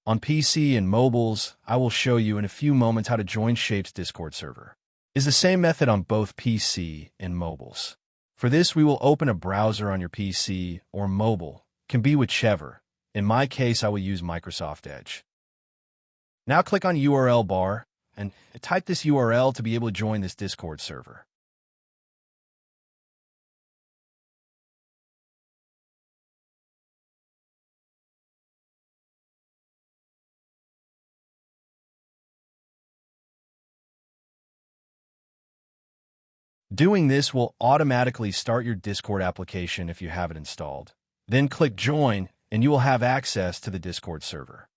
On PC and mobiles, I will show you in a few moments how to join Shape's Discord server. It's the same method on both PC and mobiles. For this, we will open a browser on your PC or mobile, can be whichever. In my case, I will use Microsoft Edge. Now click on URL bar and type this URL to be able to join this Discord server. Doing this will automatically start your Discord application if you have it installed. Then click Join, and you will have access to the Discord server.